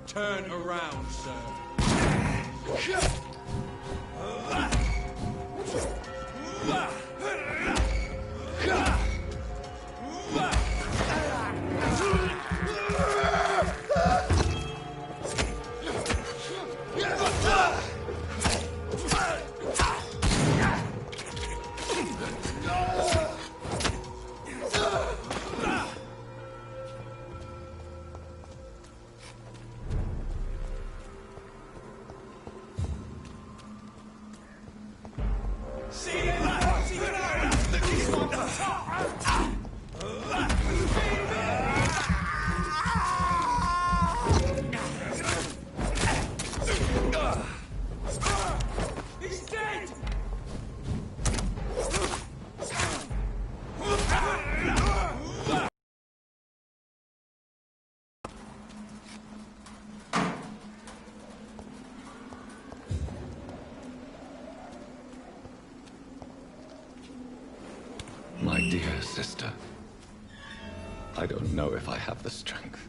Turn around, sir. My dear sister, I don't know if I have the strength.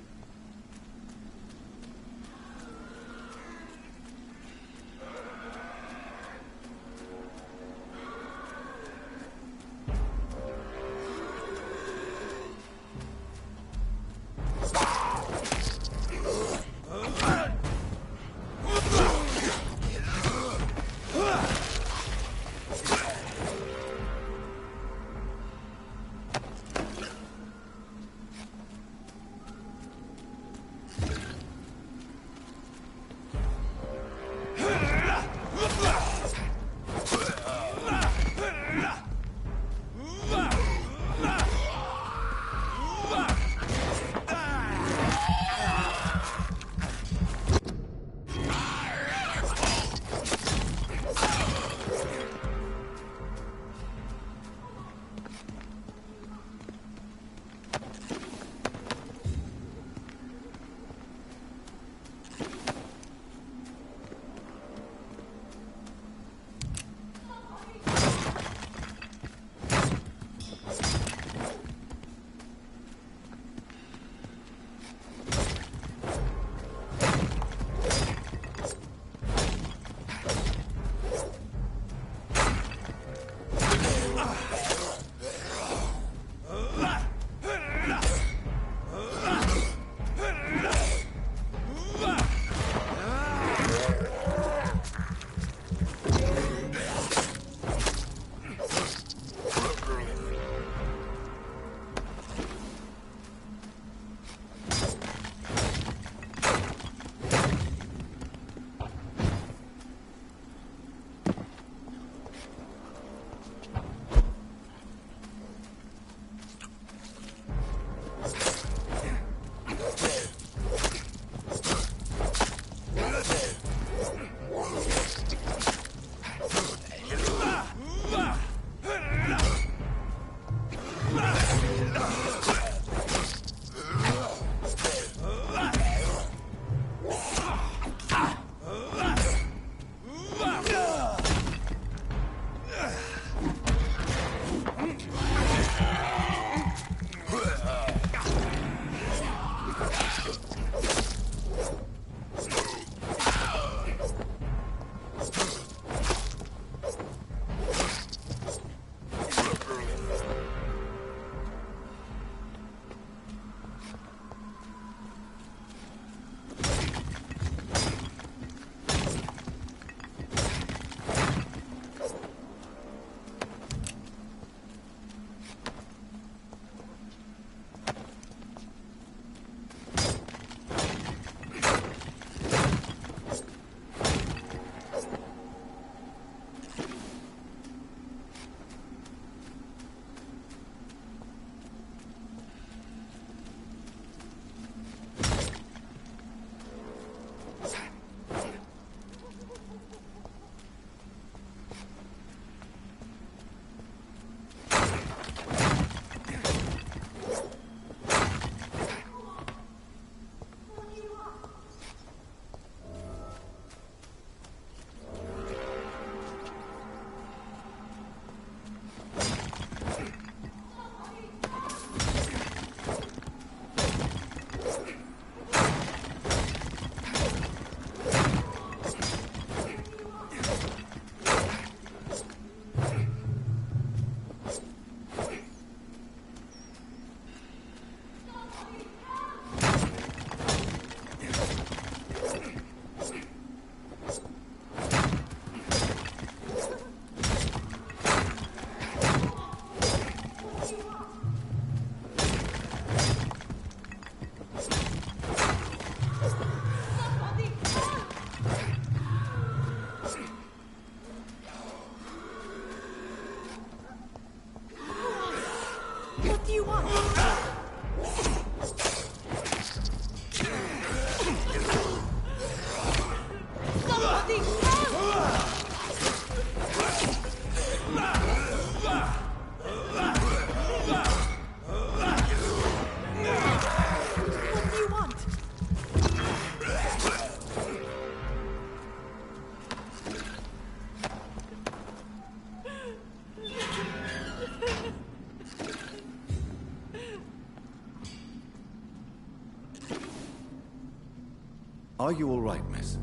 Are you all right, miss?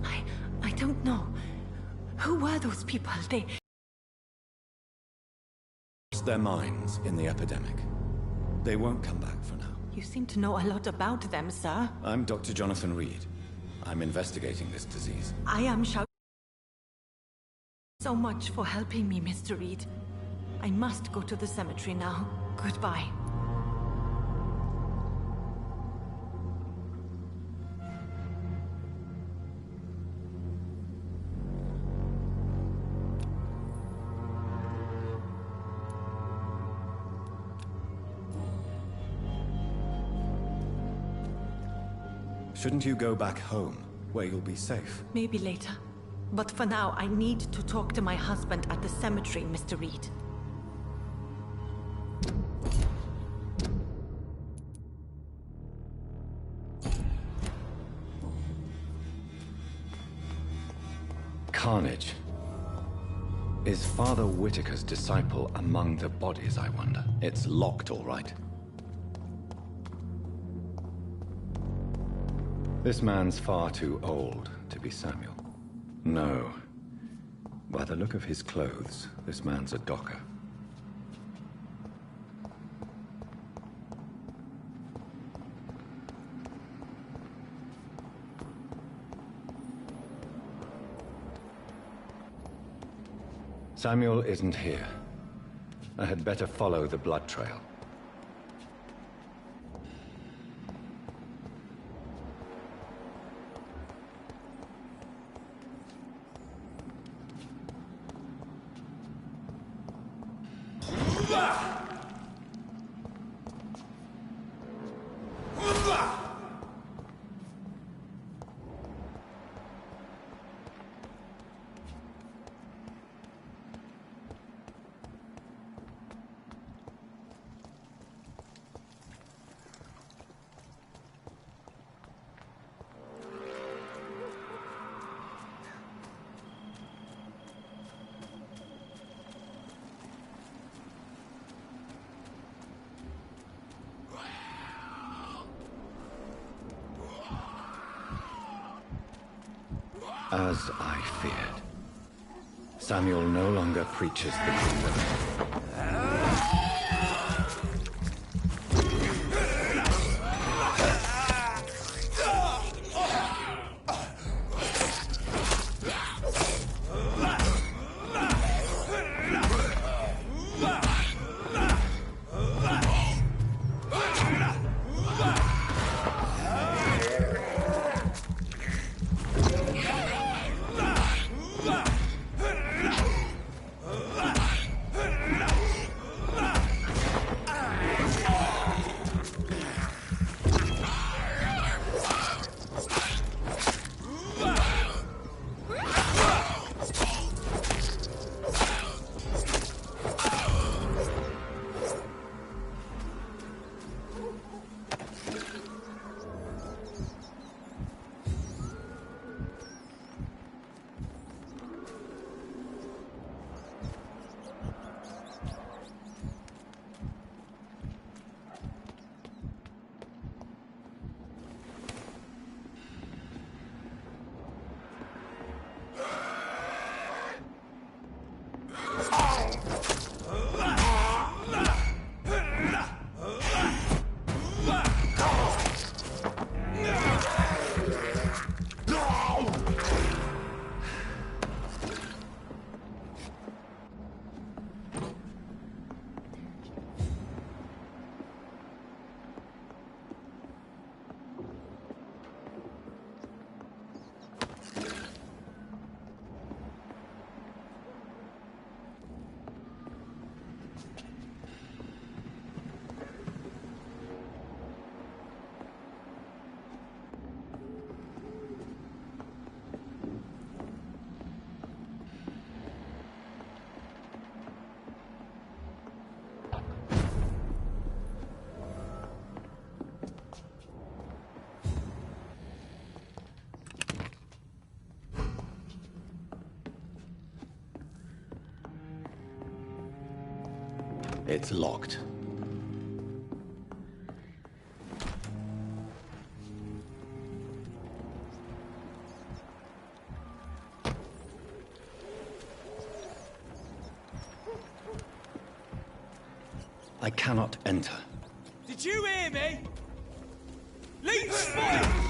I don't know. Who were those people? They Lost their minds in the epidemic. They won't come back for now. You seem to know a lot about them, sir. I'm Dr. Jonathan Reed. I'm investigating this disease. I am so much for helping me, Mr. Reed. I must go to the cemetery now. Goodbye. Shouldn't you go back home, where you'll be safe? Maybe later. But for now, I need to talk to my husband at the cemetery, Mr. Reed. Carnage. Is Father Whitaker's disciple among the bodies, I wonder? It's locked, all right. This man's far too old to be Samuel. No. By the look of his clothes, this man's a docker. Samuel isn't here. I had better follow the blood trail. As I feared, Samuel no longer preaches the kingdom. It's locked. I cannot enter. Did you hear me? Leave spot!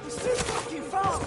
He's too fucking far!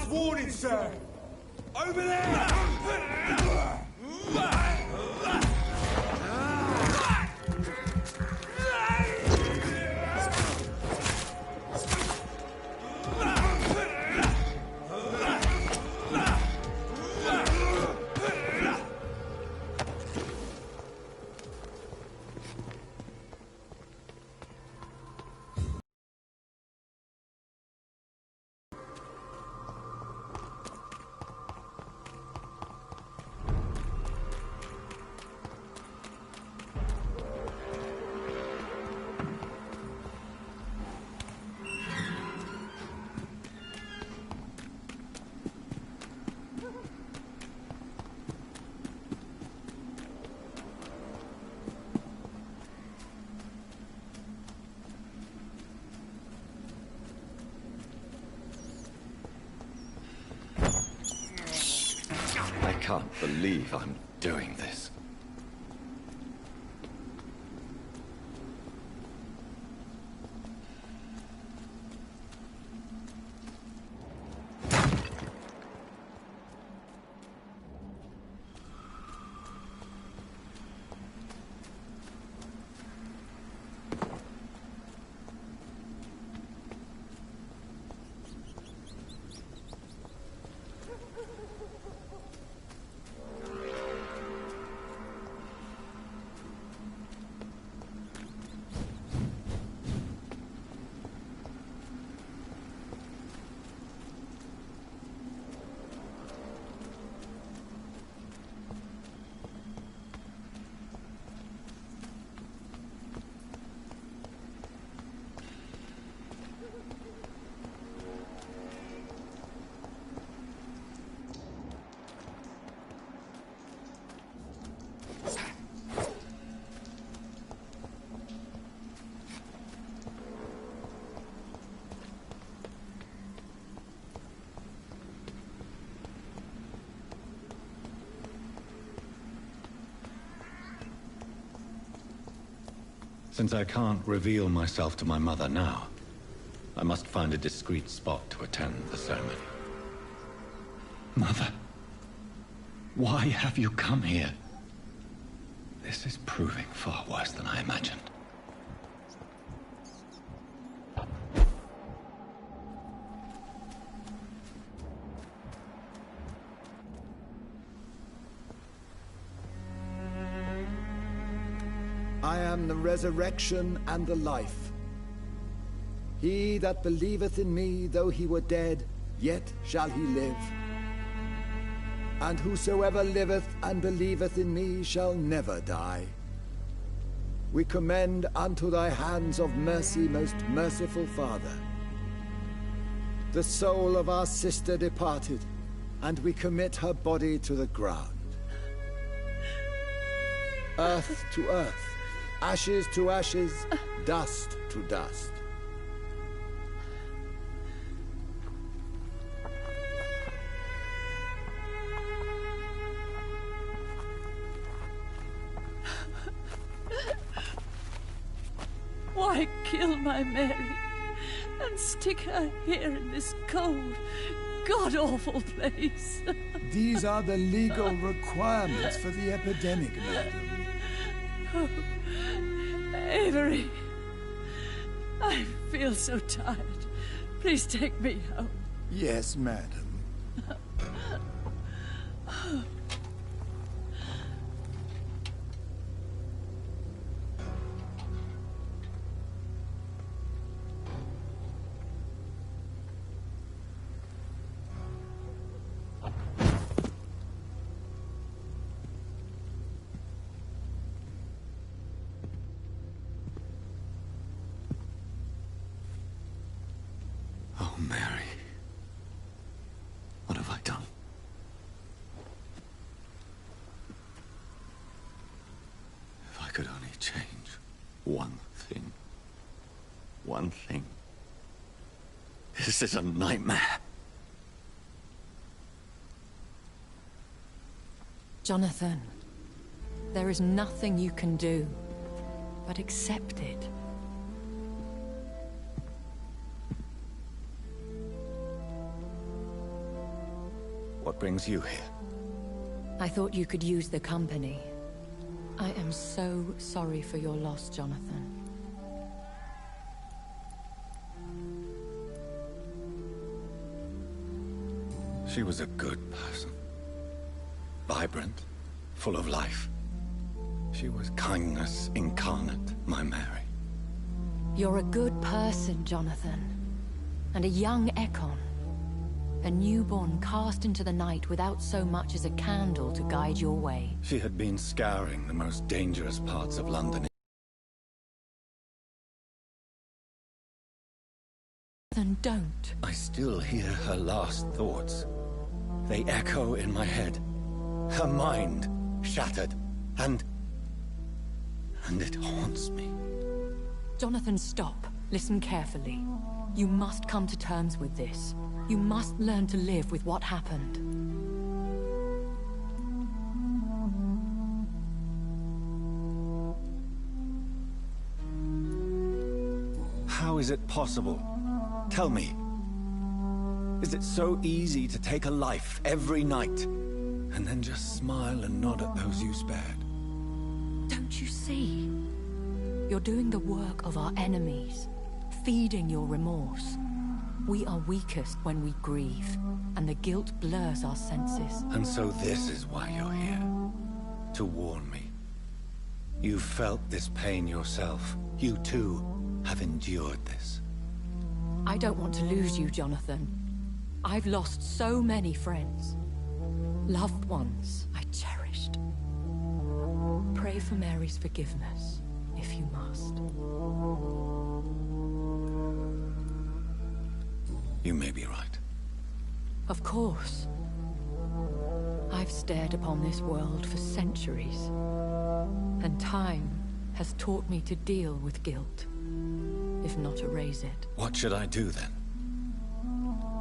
Last warning, sir! Over there! I can't believe I'm doing this. Since I can't reveal myself to my mother now, I must find a discreet spot to attend the ceremony. Mother, why have you come here? This is proving far worse than I imagined. I am the resurrection and the life. He that believeth in me, though he were dead, yet shall he live. And whosoever liveth and believeth in me shall never die. We commend unto thy hands of mercy, most merciful Father, the soul of our sister departed, and we commit her body to the ground. Earth to earth, ashes to ashes, dust to dust. Why kill my Mary and stick her here in this cold, god-awful place? These are the legal requirements for the epidemic, madam. Oh, Avery, I feel so tired. Please take me home. Yes, madam. Oh, Mary. What have I done? If I could only change one thing. One thing. This is a nightmare. Jonathan, there is nothing you can do but accept it. brings you here? I thought you could use the company. I am so sorry for your loss, Jonathan. She was a good person. Vibrant, full of life. She was kindness incarnate, my Mary. You're a good person, Jonathan. And a young Ekon. A newborn cast into the night without so much as a candle to guide your way. She had been scouring the most dangerous parts of London. Then don't. I still hear her last thoughts. They echo in my head. Her mind shattered, and it haunts me. Jonathan, stop. Listen carefully. You must come to terms with this. You must learn to live with what happened. How is it possible? Tell me. Is it so easy to take a life every night, and then just smile and nod at those you spared? Don't you see? You're doing the work of our enemies, feeding your remorse. We are weakest when we grieve, and the guilt blurs our senses. And so this is why you're here. To warn me. You've felt this pain yourself. You too have endured this. I don't want to lose you, Jonathan. I've lost so many friends. Loved ones I cherished. Pray for Mary's forgiveness, if you must. You may be right. Of course. I've stared upon this world for centuries, and time has taught me to deal with guilt, if not erase it. What should I do then?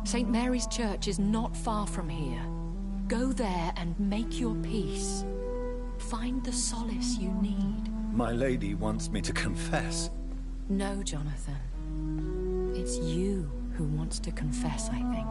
St. Mary's Church is not far from here. Go there and make your peace. Find the solace you need. My lady wants me to confess. No, Jonathan. It's you who wants to confess, I think.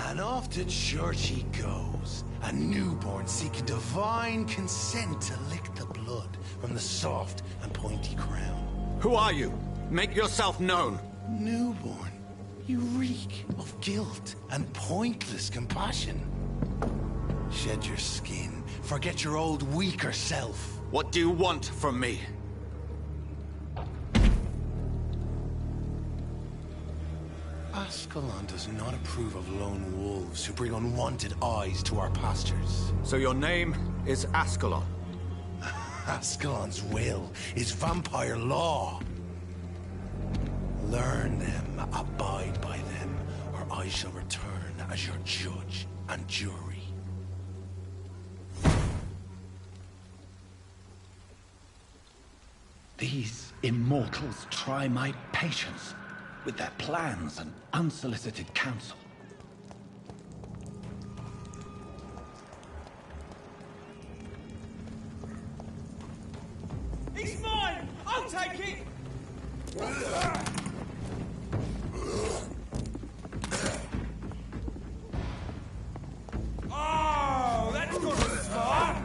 And off to church he goes, a newborn seeking divine consent to lick the blood from the soft and pointy crown. Who are you? Make yourself known. Newborn, you reek of guilt and pointless compassion. Shed your skin, forget your old weaker self. What do you want from me? Ascalon does not approve of lone wolves who bring unwanted eyes to our pastures. So your name is Ascalon? Ascalon's will is vampire law. Learn them, abide by them, or I shall return as your judge and jury. These immortals try my patience with their plans and unsolicited counsel. He's mine! I'll take it! Oh, that's gone far!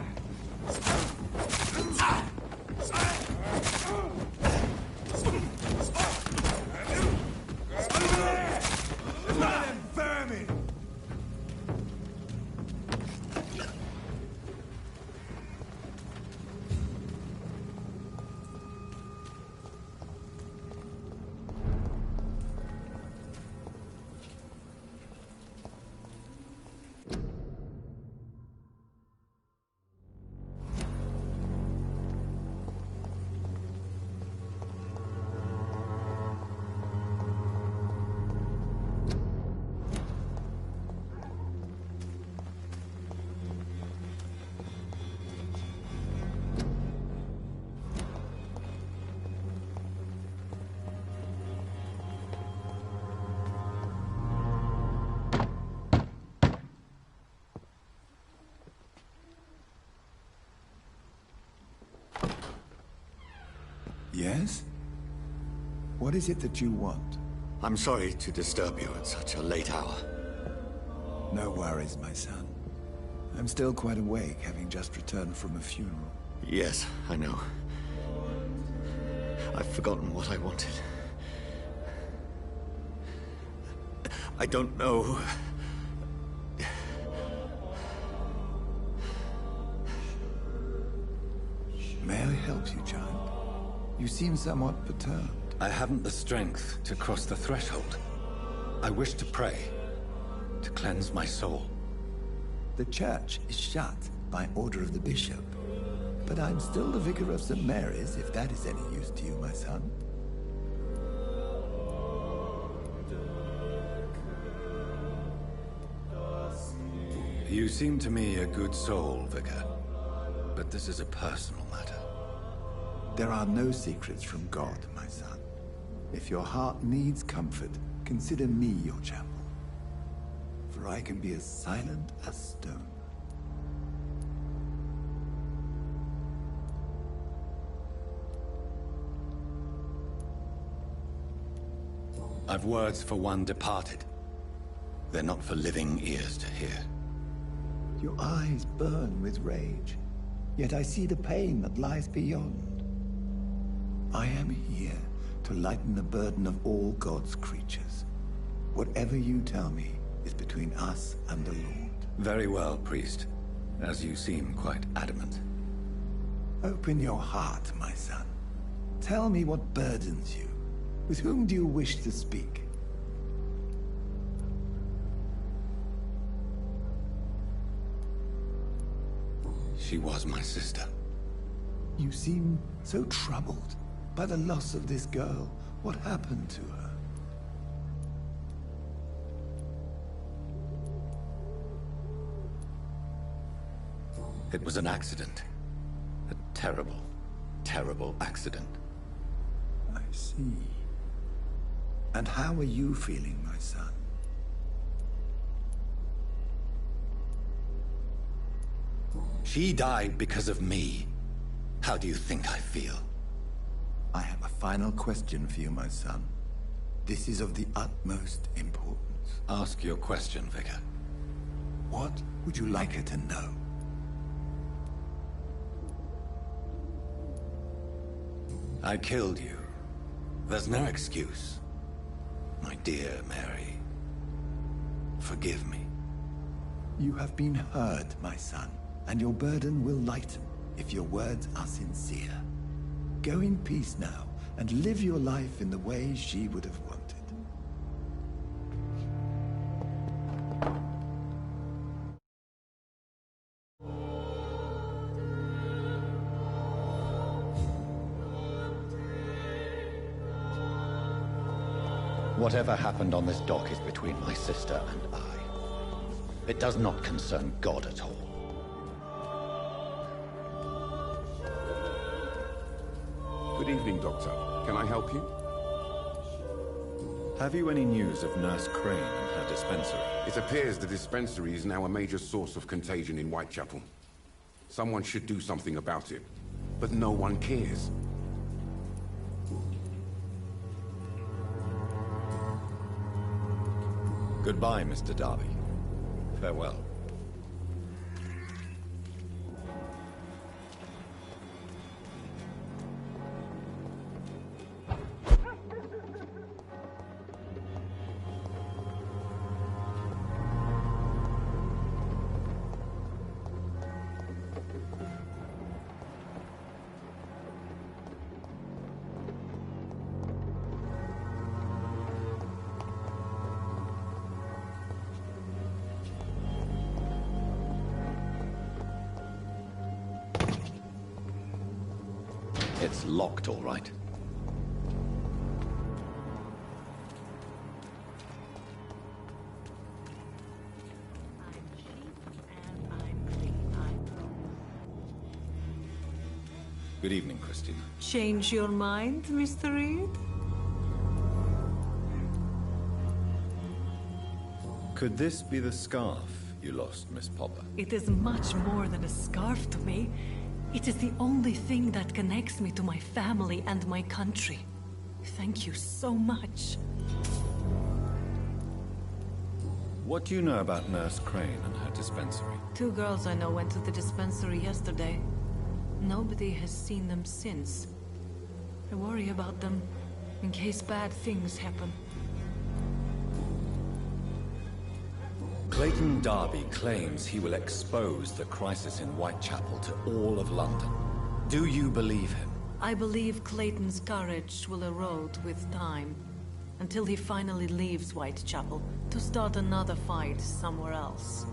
Yes? What is it that you want? I'm sorry to disturb you at such a late hour. No worries, my son. I'm still quite awake, having just returned from a funeral. Yes, I know. I've forgotten what I wanted. I don't know. May I help you, child? You seem somewhat perturbed. I haven't the strength to cross the threshold. I wish to pray, to cleanse my soul. The church is shut by order of the bishop. But I'm still the vicar of St. Mary's, if that is any use to you, my son. You seem to me a good soul, Vicar. But this is a personal matter. There are no secrets from God, my son. If your heart needs comfort, consider me your chapel. For I can be as silent as stone. I've words for one departed. They're not for living ears to hear. Your eyes burn with rage, yet I see the pain that lies beyond. I am here to lighten the burden of all God's creatures. Whatever you tell me is between us and the Lord. Very well, priest. As you seem quite adamant. Open your heart, my son. Tell me what burdens you. With whom do you wish to speak? She was my sister. You seem so troubled by the loss of this girl. What happened to her? It was an accident. A terrible, terrible accident. I see. And how are you feeling, my son? She died because of me. How do you think I feel? I have a final question for you, my son. This is of the utmost importance. Ask your question, Vicar. What would you like her to know? I killed you. There's no excuse. My dear Mary, forgive me. You have been heard, my son, and your burden will lighten if your words are sincere. Go in peace now, and live your life in the way she would have wanted. Whatever happened on this dock is between my sister and I. It does not concern God at all. Good evening, Doctor. Can I help you? Have you any news of Nurse Crane and her dispensary? It appears the dispensary is now a major source of contagion in Whitechapel. Someone should do something about it, but no one cares. Goodbye, Mr. Darby. Farewell. It's locked, all right. Good evening, Christina. Change your mind, Mr. Reed? Could this be the scarf you lost, Miss Popper? It is much more than a scarf to me. It is the only thing that connects me to my family and my country. Thank you so much. What do you know about Nurse Crane and her dispensary? 2 girls I know went to the dispensary yesterday. Nobody has seen them since. I worry about them, in case bad things happen. Clayton Darby claims he will expose the crisis in Whitechapel to all of London. Do you believe him? I believe Clayton's courage will erode with time, until he finally leaves Whitechapel to start another fight somewhere else.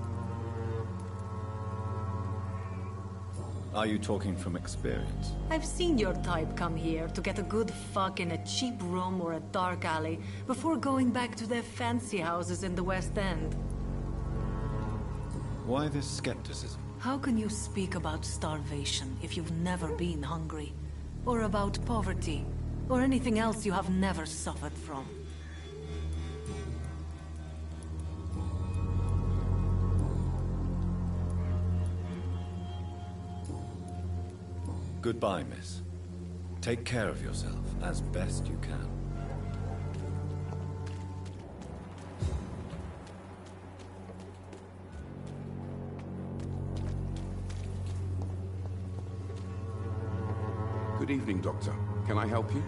Are you talking from experience? I've seen your type come here to get a good fuck in a cheap room or a dark alley before going back to their fancy houses in the West End. Why this skepticism? How can you speak about starvation if you've never been hungry? Or about poverty? Or anything else you have never suffered from? Goodbye, miss. Take care of yourself as best you can. Good evening, Doctor. Can I help you?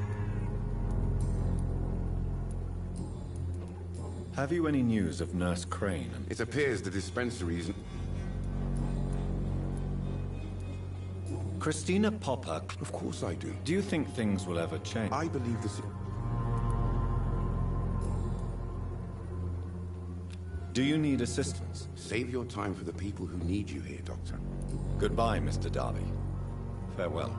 Have you any news of Nurse Crane? It appears the dispensary isn't... Christina Popper... Of course I do. Do you think things will ever change? I believe this... Do you need assistance? Save your time for the people who need you here, Doctor. Goodbye, Mr. Darby. Farewell.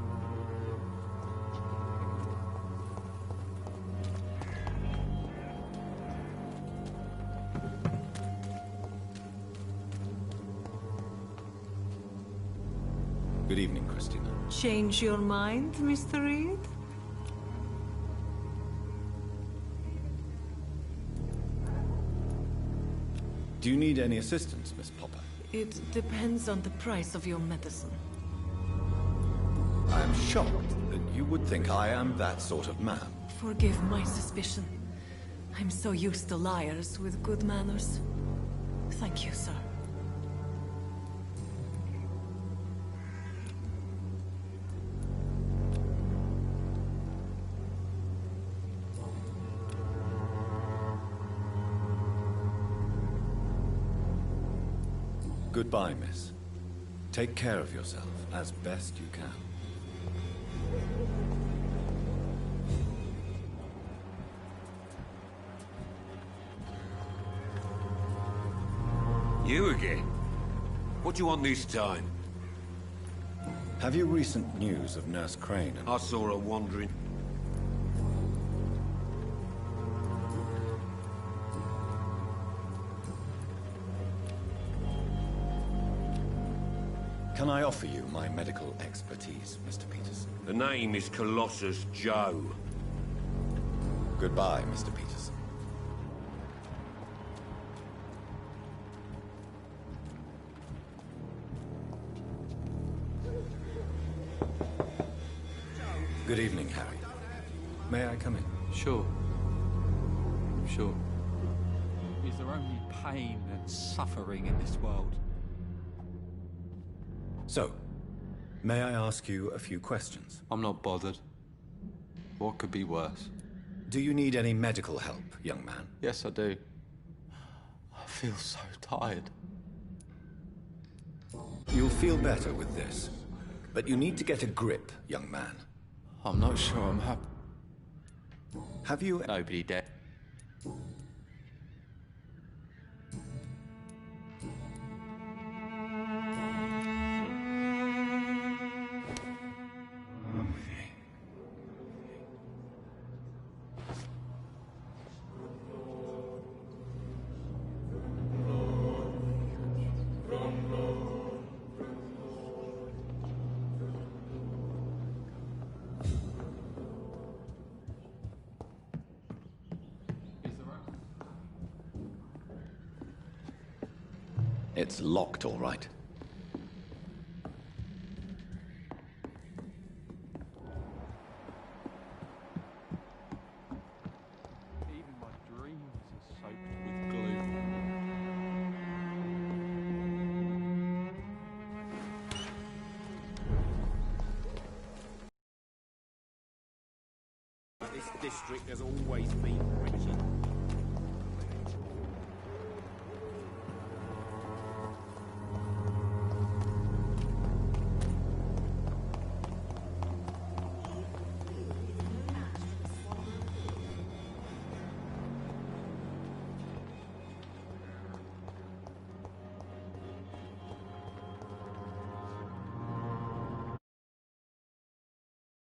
Good evening, Christina. Change your mind, Mr. Reed? Do you need any assistance, Miss Popper? It depends on the price of your medicine. I am shocked that you would think I am that sort of man. Forgive my suspicion. I'm so used to liars with good manners. Thank you, sir. Goodbye, miss. Take care of yourself as best you can. You again? What do you want this time? Have you recent news of Nurse Crane? I saw her wandering. Can I offer you my medical expertise, Mr. Peterson? The name is Colossus Joe. Goodbye, Mr. Peterson. Good evening, Harry. May I come in? Sure. Sure. Is there only pain and suffering in this world? So, may I ask you a few questions? I'm not bothered. What could be worse? Do you need any medical help, young man? Yes, I do. I feel so tired. You'll feel better with this. But you need to get a grip, young man. I'm not sure I'm happy. Have you... Nobody dead. It's locked, all right. This district has always been